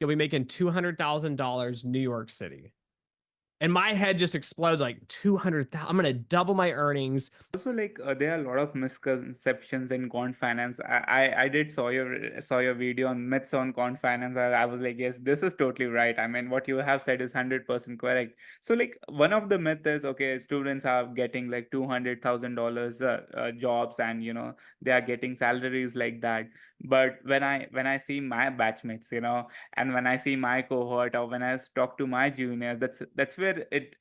you'll be making $200,000 New York City. And my head just explodes like 200,000. I'm going to double my earnings. Also, like there are a lot of misconceptions in quant finance. I did saw your video on myths on quant finance. I was like, yes, this is totally right. I mean, what you have said is 100% correct. So like one of the myth is, okay, students are getting like $200,000 jobs, and they are getting salaries like that. But when I see my batchmates, and when I see my cohort, or when I talk to my juniors, that's where it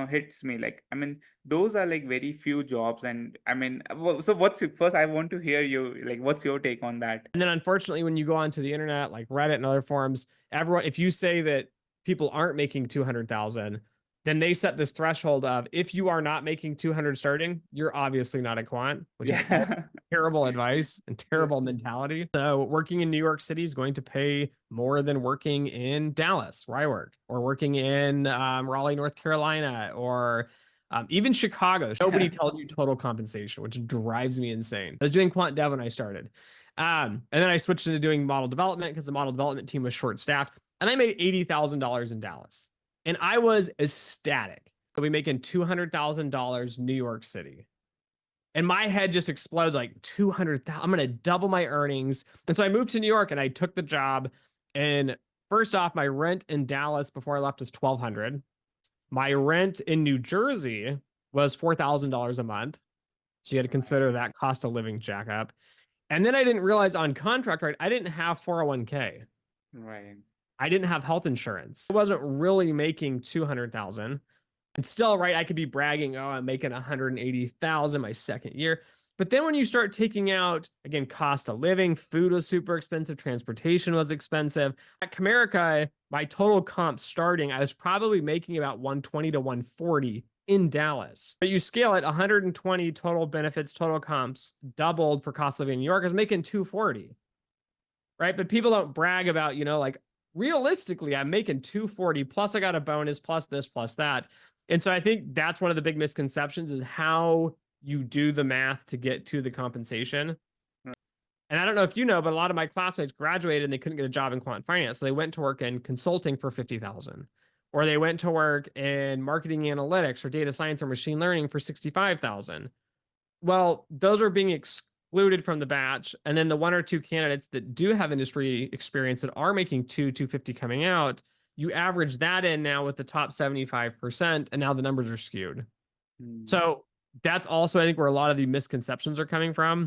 hits me. Like, I mean, those are like very few jobs. And I mean, so first I want to hear you, like, what's your take on that? And then unfortunately, when you go onto the internet, like Reddit and other forums, everyone, if you say that people aren't making 200,000, then they set this threshold of if you are not making 200 starting, you're obviously not a quant, which is also Yeah. terrible advice and terrible mentality. So working in New York City is going to pay more than working in Dallas, where I work, or working in Raleigh, North Carolina, or even Chicago. Nobody tells you total compensation, which drives me insane. I was doing quant dev when I started. And then I switched into doing model development because the model development team was short staffed. And I made $80,000 in Dallas. And I was ecstatic. I'll be making $200,000 New York City. And my head just explodes like 200,000. I'm going to double my earnings. And so I moved to New York and I took the job. And first off, my rent in Dallas before I left was 1,200. My rent in New Jersey was $4,000 a month. So you had to consider that cost of living jack up. And then I didn't realize on contract, right? I didn't have 401k. Right. I didn't have health insurance. I wasn't really making 200,000. And still, right, I could be bragging, oh, I'm making 180,000 my second year. But then when you start taking out, again, cost of living, food was super expensive, transportation was expensive. At Comerica, my total comp starting, I was probably making about 120 to 140 in Dallas. But you scale it 120 total benefits, total comps, doubled for cost of living in New York. I was making 240, right? But people don't brag about, like realistically, I'm making 240 plus I got a bonus plus this plus that. And so I think that's one of the big misconceptions is how you do the math to get to the compensation. And I don't know if you know, but a lot of my classmates graduated and they couldn't get a job in quant finance. So they went to work in consulting for 50,000, or they went to work in marketing analytics or data science or machine learning for 65,000. Well, those are being excluded from the batch. And then the one or two candidates that do have industry experience that are making 250 coming out, you average that in now with the top 75%, and now the numbers are skewed. Hmm. So that's also, I think, where a lot of the misconceptions are coming from.